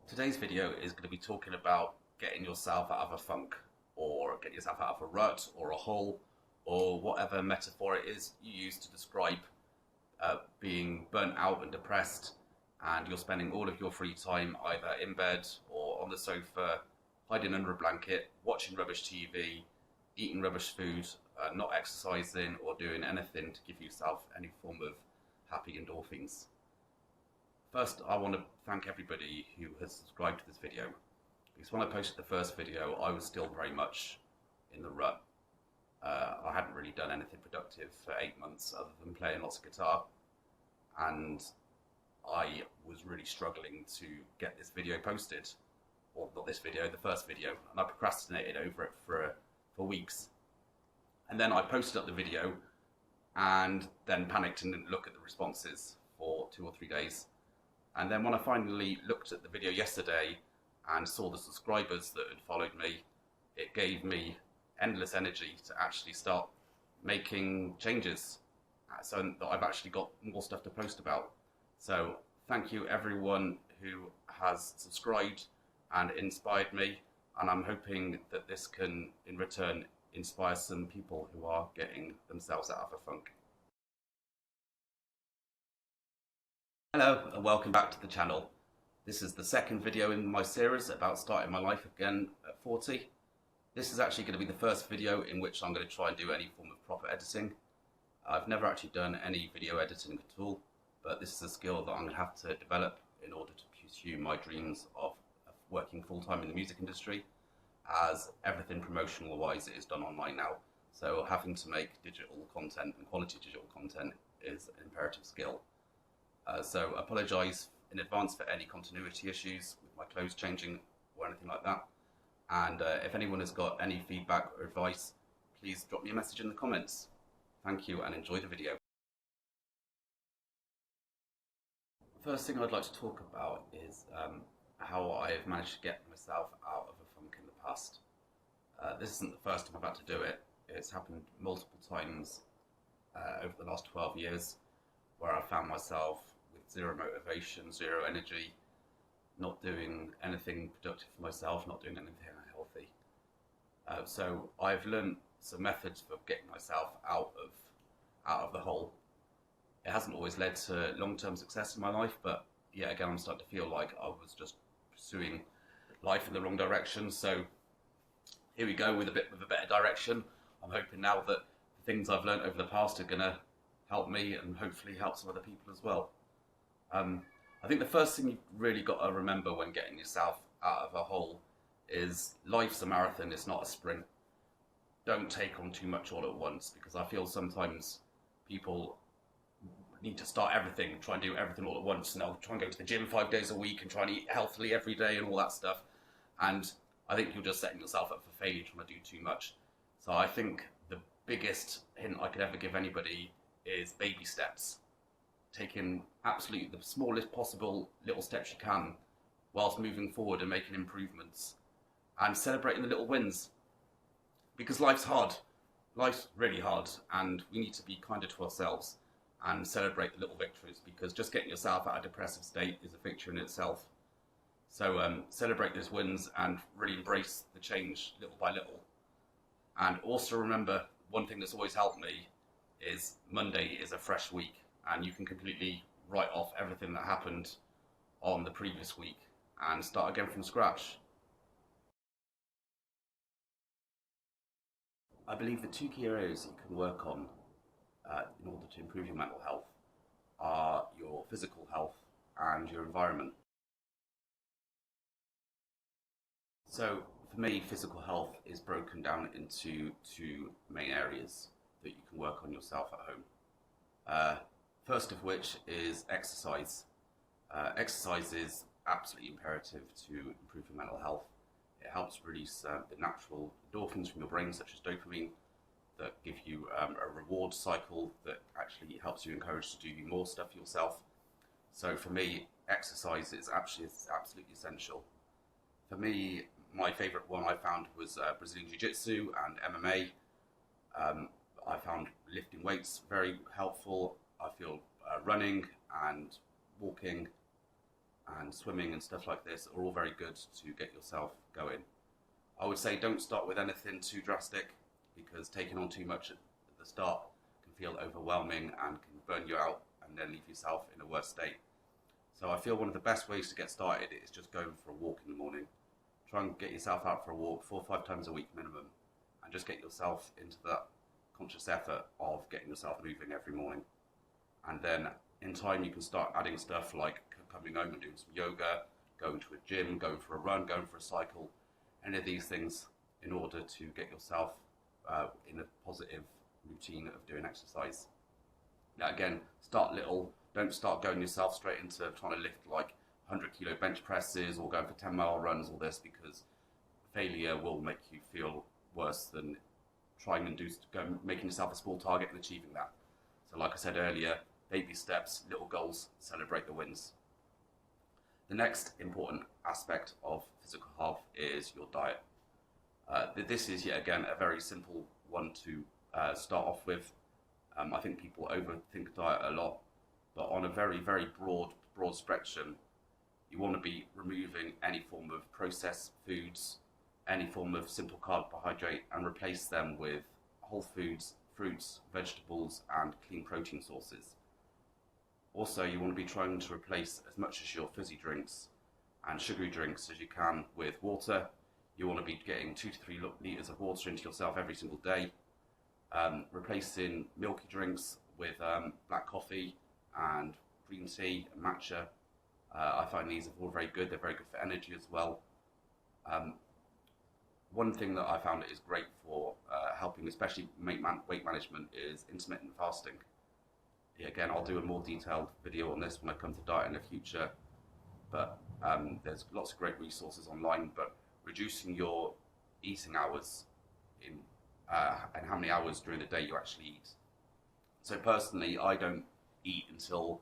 Today's video is going to be talking about getting yourself out of a funk, or getting yourself out of a rut or a hole, or whatever metaphor it is you use to describe being burnt out and depressed, and you're spending all of your free time either in bed or on the sofa, hiding under a blanket, watching rubbish TV, eating rubbish food, not exercising or doing anything to give yourself any form of happy endorphins. First, I want to thank everybody who has subscribed to this video, because when I posted the first video, I was still very much in the rut. I hadn't really done anything productive for 8 months other than playing lots of guitar, and I was really struggling to get this video posted, or not this video, the first video, and I procrastinated over it for weeks. And then I posted up the video and then panicked and didn't look at the responses for 2 or 3 days. And then when I finally looked at the video yesterday and saw the subscribers that had followed me, it gave me endless energy to actually start making changes so that I've actually got more stuff to post about. So thank you everyone who has subscribed and inspired me, and I'm hoping that this can in return inspire some people who are getting themselves out of a funk. Hello and welcome back to the channel. This is the second video in my series about starting my life again at 40. This is actually going to be the first video in which I'm going to try and do any form of proper editing. I've never actually done any video editing at all, but this is a skill that I'm going to have to develop in order to pursue my dreams of working full-time in the music industry, as everything promotional wise is done online now. So having to make digital content and quality digital content is an imperative skill. So apologise in advance for any continuity issues with my clothes changing or anything like that. And if anyone has got any feedback or advice, please drop me a message in the comments. Thank you and enjoy the video. First thing I'd like to talk about is how I've managed to get myself out of a funk in the past. This isn't the first time I've had to do it. It's happened multiple times over the last 12 years, where I found myself with zero motivation, zero energy, not doing anything productive for myself, not doing anything healthy. So I've learned some methods for getting myself out of the hole. It hasn't always led to long-term success in my life, but yeah, again, I'm starting to feel like I was just pursuing life in the wrong direction. So here we go with a better direction. I'm hoping now that the things I've learned over the past are going to help me and hopefully help some other people as well. I think the first thing you've really got to remember when getting yourself out of a hole is life's a marathon, it's not a sprint. Don't take on too much all at once, because I feel sometimes people need to start everything, try and do everything all at once, and they'll try and go to the gym 5 days a week and try and eat healthily every day and all that stuff. And I think you're just setting yourself up for failure trying to do too much. So I think the biggest hint I could ever give anybody is baby steps. Taking absolutely the smallest possible little steps you can whilst moving forward and making improvements, and celebrating the little wins, because life's hard. Life's really hard, and we need to be kinder to ourselves and celebrate the little victories, because just getting yourself out of a depressive state is a victory in itself. So celebrate those wins and really embrace the change little by little. And also remember, one thing that's always helped me is Monday is a fresh week, and you can completely write off everything that happened on the previous week and start again from scratch. I believe the 2 key areas you can work on in order to improve your mental health are your physical health and your environment. So for me, physical health is broken down into 2 main areas that you can work on yourself at home. First of which is exercise. Exercise is absolutely imperative to improve your mental health. It helps release the natural endorphins from your brain, such as dopamine, that give you a reward cycle that actually helps you encourage to do more stuff yourself. So for me, exercise is absolutely essential. For me, my favourite one I found was Brazilian Jiu-Jitsu and MMA. I found lifting weights very helpful. I feel running and walking and swimming and stuff like this are all very good to get yourself going. I would say don't start with anything too drastic, because taking on too much at the start can feel overwhelming and can burn you out and then leave yourself in a worse state. So I feel one of the best ways to get started is just going for a walk in the morning. Try and get yourself out for a walk 4 or 5 times a week minimum, and just get yourself into that conscious effort of getting yourself moving every morning. And then in time you can start adding stuff like coming home and doing some yoga, going to a gym, going for a run, going for a cycle, any of these things, in order to get yourself in a positive routine of doing exercise. Now again, start little. Don't start going yourself straight into trying to lift like 100-kilo bench presses or going for 10-mile runs, all this, because failure will make you feel worse than trying and making yourself a small target and achieving that. So like I said earlier, baby steps, little goals, celebrate the wins. The next important aspect of physical health is your diet. This is yet again a very simple one to start off with. I think people overthink diet a lot, but on a very, very broad spectrum, you want to be removing any form of processed foods, any form of simple carbohydrate, and replace them with whole foods, fruits, vegetables, and clean protein sources. Also, you want to be trying to replace as much as your fizzy drinks and sugary drinks as you can with water. You want to be getting 2 to 3 litres of water into yourself every single day. Replacing milky drinks with black coffee and green tea and matcha. I find these are all very good. They're very good for energy as well. One thing that I found is great for helping, especially weight management, is intermittent fasting. Again, I'll do a more detailed video on this when I come to diet in the future, but there's lots of great resources online. But reducing your eating hours and how many hours during the day you actually eat. So personally, I don't eat until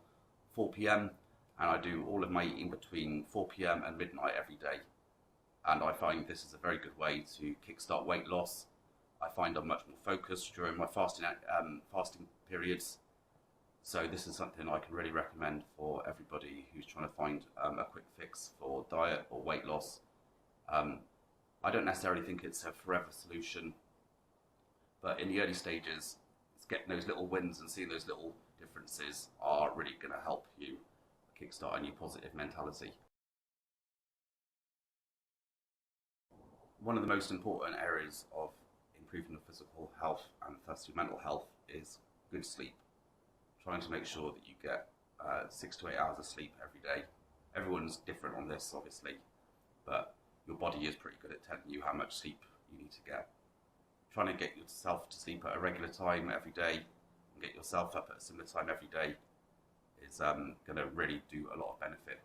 4 p.m. and I do all of my eating between 4 p.m. and midnight every day. And I find this is a very good way to kickstart weight loss. I find I'm much more focused during my fasting periods. So this is something I can really recommend for everybody who's trying to find a quick fix for diet or weight loss. I don't necessarily think it's a forever solution, but in the early stages, getting those little wins and seeing those little differences are really going to help you kickstart a new positive mentality. One of the most important areas of improving your physical health and thus your mental health is good sleep. Trying to make sure that you get 6 to 8 hours of sleep every day. Everyone's different on this, obviously, but your body is pretty good at telling you how much sleep you need to get. Trying to get yourself to sleep at a regular time every day and get yourself up at a similar time every day is going to really do a lot of benefit.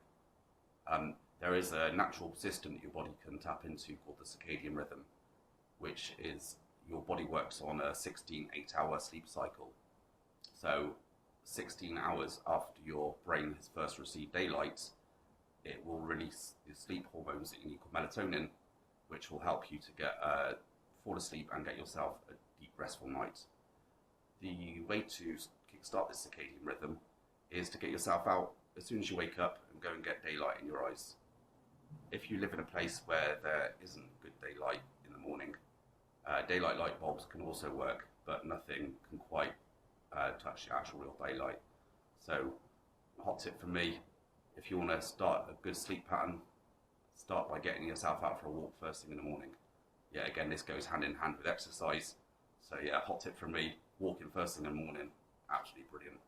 There is a natural system that your body can tap into called the circadian rhythm, which is your body works on a 16 8-hour sleep cycle. So 16 hours after your brain has first received daylight, it will release the sleep hormones that you need called melatonin, which will help you to get fall asleep and get yourself a deep restful night. The way to kickstart this circadian rhythm is to get yourself out as soon as you wake up and go and get daylight in your eyes. If you live in a place where there isn't good daylight in the morning, daylight light bulbs can also work, but nothing can quite touch the actual real daylight. So, hot tip from me, if you want to start a good sleep pattern, start by getting yourself out for a walk first thing in the morning. Yeah, again, this goes hand in hand with exercise. So yeah, hot tip from me, walking first thing in the morning, absolutely brilliant.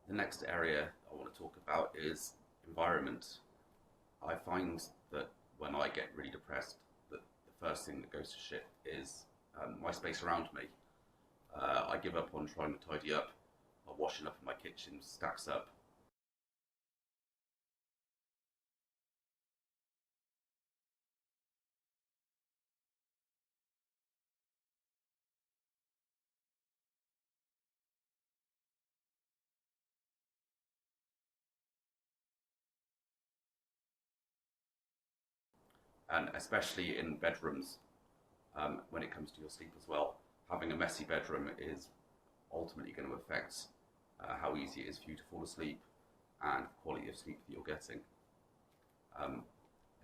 The next area I want to talk about is environment. I find that when I get really depressed, that the first thing that goes to shit is my space around me. I give up on trying to tidy up. Washing up in my kitchen stacks up. And especially in bedrooms, when it comes to your sleep as well, having a messy bedroom is ultimately going to affect how easy it is for you to fall asleep, and the quality of sleep that you're getting. Um,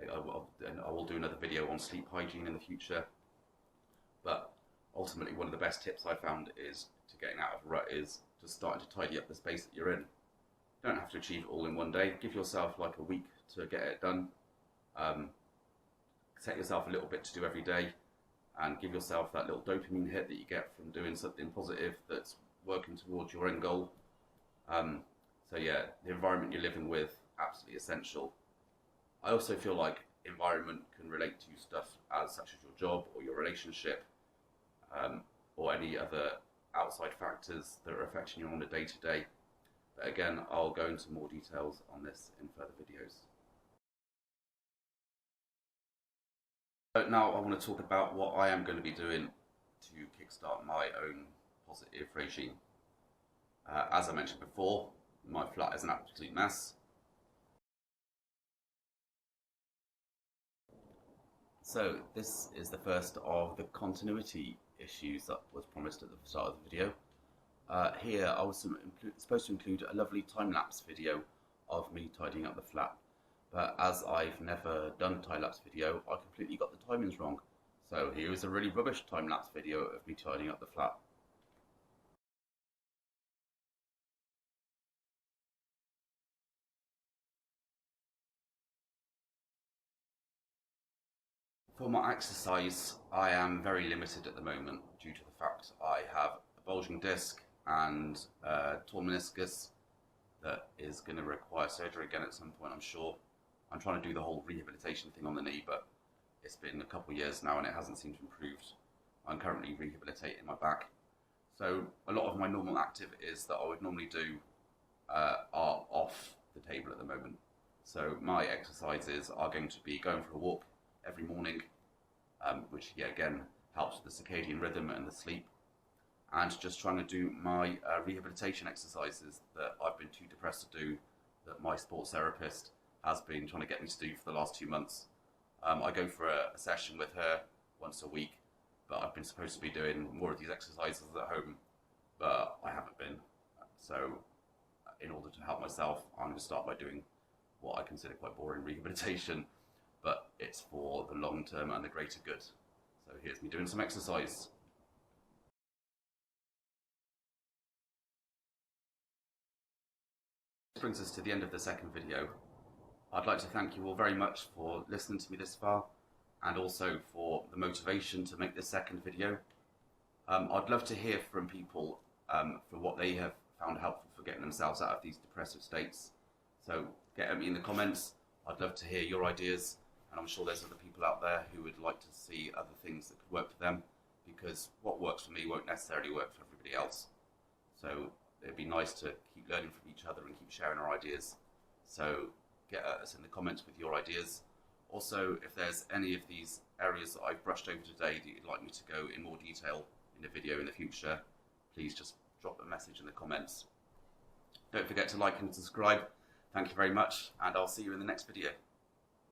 I will do another video on sleep hygiene in the future, but ultimately one of the best tips I found is to getting out of a rut is just starting to tidy up the space that you're in. You don't have to achieve it all in one day. Give yourself like a week to get it done. Set yourself a little bit to do every day, and give yourself that little dopamine hit that you get from doing something positive that's working towards your end goal. So yeah, the environment you're living with, absolutely essential. I also feel like environment can relate to stuff such as your job or your relationship, or any other outside factors that are affecting you on a day-to-day. But again, I'll go into more details on this in further videos. So now I want to talk about what I am going to be doing to kickstart my own positive regime. As I mentioned before, my flat is an absolute mess. So this is the first of the continuity issues that was promised at the start of the video. Here I was supposed to include a lovely time-lapse video of me tidying up the flat, but as I've never done a time-lapse video, I completely got the timings wrong. So here is a really rubbish time-lapse video of me tidying up the flat. For my exercise, I am very limited at the moment due to the fact I have a bulging disc and a torn meniscus that is going to require surgery again at some point, I'm sure. I'm trying to do the whole rehabilitation thing on the knee, but it's been a couple of years now and it hasn't seemed to improve. I'm currently rehabilitating my back. So a lot of my normal activities that I would normally do are off the table at the moment. So my exercises are going to be going for a walk every morning, which again helps with the circadian rhythm and the sleep, and just trying to do my rehabilitation exercises that I've been too depressed to do, that my sports therapist has been trying to get me to do for the last 2 months. I go for a session with her once a week, but I've been supposed to be doing more of these exercises at home, but I haven't been. So in order to help myself, I'm going to start by doing what I consider quite boring rehabilitation, but it's for the long term and the greater good. So here's me doing some exercise. This brings us to the end of the second video. I'd like to thank you all very much for listening to me this far, and also for the motivation to make this second video. I'd love to hear from people for what they have found helpful for getting themselves out of these depressive states. So get at me in the comments. I'd love to hear your ideas, and I'm sure there's other people out there who would like to see other things that could work for them, because what works for me won't necessarily work for everybody else. So it'd be nice to keep learning from each other and keep sharing our ideas. So get at us in the comments with your ideas. Also, if there's any of these areas that I've brushed over today that you'd like me to go in more detail in a video in the future, please just drop a message in the comments. Don't forget to like and subscribe. Thank you very much, and I'll see you in the next video.